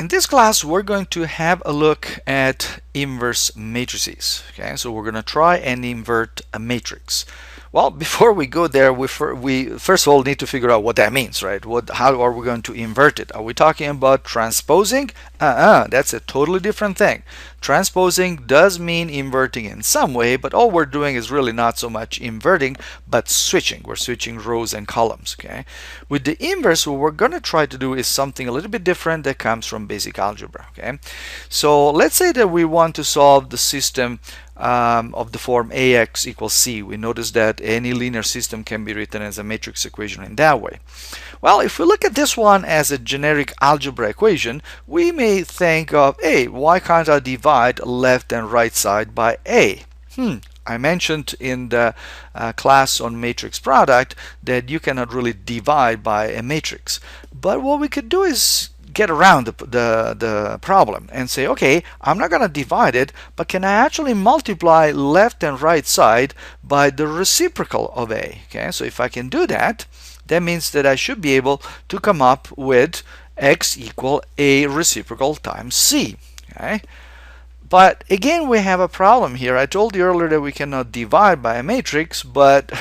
In this class, we're going to have a look at inverse matrices. Okay, so we're going to try and invert a matrix. Well, before we go there, we first of all need to figure out what that means, right? How are we going to invert it? Are we talking about transposing? That's a totally different thing. Transposing does mean inverting in some way, but all we're doing is really not so much inverting, but switching. We're switching rows and columns, okay? With the inverse, what we're going to try to do is something a little bit different that comes from basic algebra, okay? So let's say that we want to solve the system of the form AX equals C. We notice that any linear system can be written as a matrix equation in that way. Well, if we look at this one as a generic algebra equation, we may think of, hey, why can't I divide left and right side by A? I mentioned in the class on matrix product that you cannot really divide by a matrix. But what we could do is get around the problem and say, okay, I'm not going to divide it, but can I actually multiply left and right side by the reciprocal of A? Okay, so if I can do that, that means that I should be able to come up with x equal A reciprocal times C. Okay. But again, we have a problem here. I told you earlier that we cannot divide by a matrix, but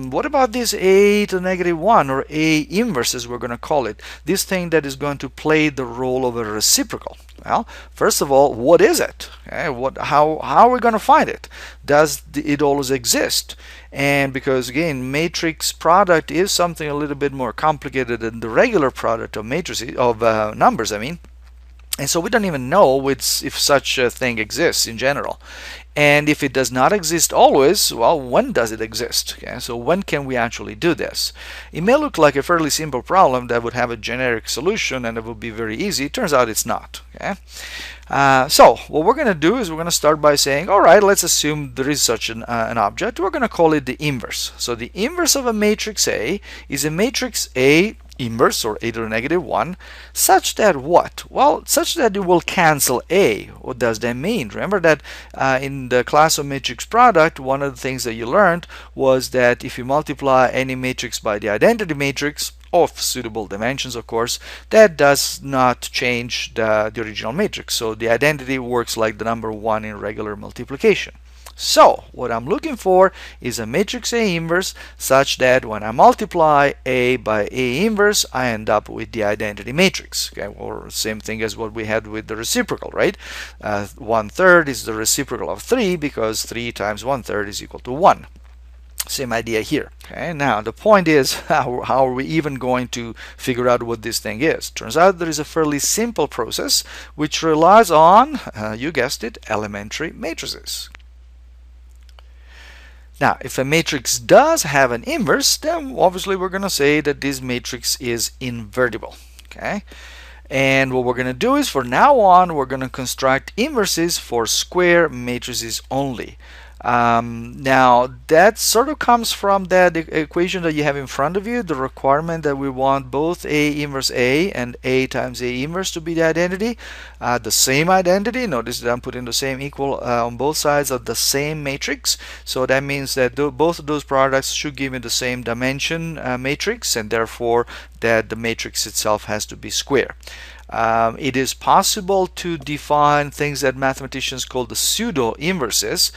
what about this A to the negative 1, or A inverse as we're going to call it? This thing that is going to play the role of a reciprocal. Well, first of all, what is it? Okay, how are we going to find it? Does it always exist? And because again, matrix product is something a little bit more complicated than the regular product of matrices, of numbers, I mean. And so we don't even know if such a thing exists in general. And if it does not exist always, well, when does it exist? Okay, so when can we actually do this? It may look like a fairly simple problem that would have a generic solution and it would be very easy. It turns out it's not. Okay? So what we're going to do is we're going to start by saying, all right, let's assume there is such an object. We're going to call it the inverse. So the inverse of a matrix A is a matrix A inverse, or A to the negative 1, such that what? Well, such that it will cancel A. What does that mean? Remember that in the class of matrix product, one of the things that you learned was that if you multiply any matrix by the identity matrix, of suitable dimensions, of course, that does not change the original matrix. So the identity works like the number 1 in regular multiplication. So what I'm looking for is a matrix A inverse such that when I multiply A by A inverse, I end up with the identity matrix. Okay, or same thing as what we had with the reciprocal, right? 1/3 is the reciprocal of 3 because 3 times 1/3 is equal to 1. Same idea here. Okay, now the point is, how are we even going to figure out what this thing is? Turns out there is a fairly simple process which relies on, you guessed it, elementary matrices. Now, if a matrix does have an inverse, then obviously we're going to say that this matrix is invertible. Okay, and what we're going to do is, for now on, we're going to construct inverses for square matrices only. Now that sort of comes from that equation that you have in front of you, the requirement that we want both A inverse A and A times A inverse to be the identity, the same identity. Notice that I'm putting the same equal on both sides of the same matrix, so that means that both of those products should give me the same dimension matrix, and therefore that the matrix itself has to be square. It is possible to define things that mathematicians call the pseudo inverses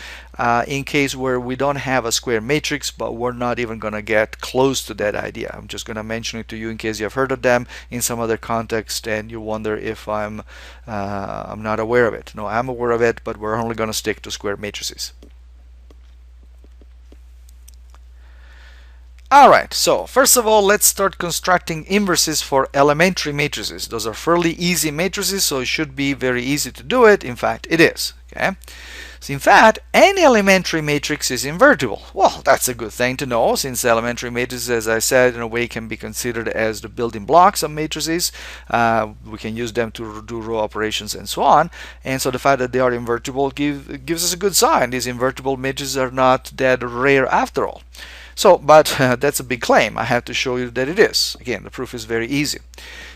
in case where we don't have a square matrix, but we're not even going to get close to that idea. I'm just going to mention it to you in case you have heard of them in some other context and you wonder if I'm not aware of it. No, I'm aware of it, but we're only going to stick to square matrices. Alright, so first of all, let's start constructing inverses for elementary matrices. Those are fairly easy matrices, so it should be very easy to do it. In fact, it is. Okay? So in fact, any elementary matrix is invertible. Well, that's a good thing to know, since elementary matrices, as I said, in a way can be considered as the building blocks of matrices. We can use them to do row operations and so on. And so the fact that they are invertible gives us a good sign. These invertible matrices are not that rare after all. So, but that's a big claim. I have to show you that it is. Again, the proof is very easy.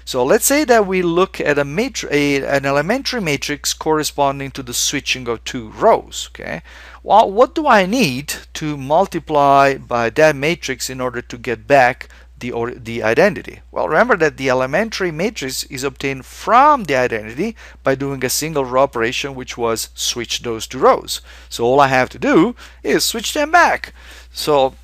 So let's say that we look at an elementary matrix corresponding to the switching of two rows. Okay. Well, what do I need to multiply by that matrix in order to get back the identity? Well, remember that the elementary matrix is obtained from the identity by doing a single row operation, which was switch those two rows. So all I have to do is switch them back. So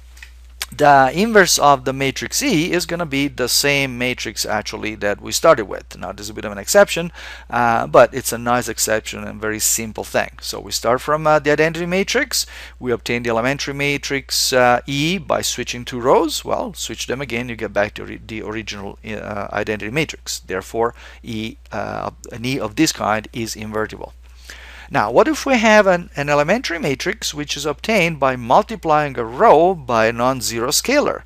the inverse of the matrix E is going to be the same matrix actually that we started with. Now this is a bit of an exception, but it's a nice exception and very simple thing. So we start from the identity matrix. We obtain the elementary matrix E by switching two rows. Well, switch them again, you get back to the original identity matrix. Therefore, an E of this kind is invertible. Now, what if we have an elementary matrix which is obtained by multiplying a row by a non-zero scalar?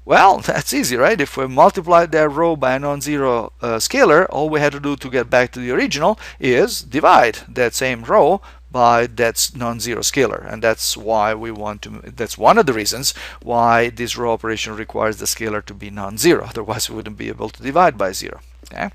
Well, that's easy, right? If we multiply that row by a non-zero scalar, all we had to do to get back to the original is divide that same row by that non-zero scalar, and that's why we want to. That's one of the reasons why this row operation requires the scalar to be non-zero. Otherwise, we wouldn't be able to divide by zero. Okay.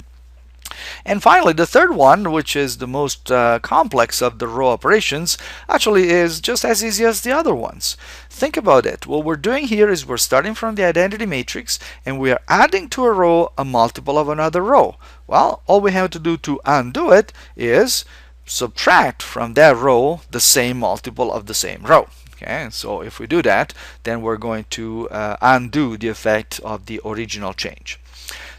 And finally, the third one, which is the most complex of the row operations, actually is just as easy as the other ones. Think about it. What we're doing here is we're starting from the identity matrix and we are adding to a row a multiple of another row. Well, all we have to do to undo it is subtract from that row the same multiple of the same row. Okay, so if we do that, then we're going to undo the effect of the original change.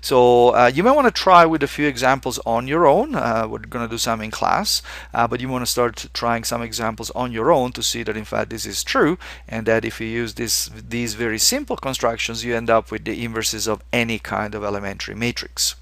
So you may want to try with a few examples on your own. We're going to do some in class, but you want to start trying some examples on your own to see that in fact this is true, and that if you use these very simple constructions, you end up with the inverses of any kind of elementary matrix.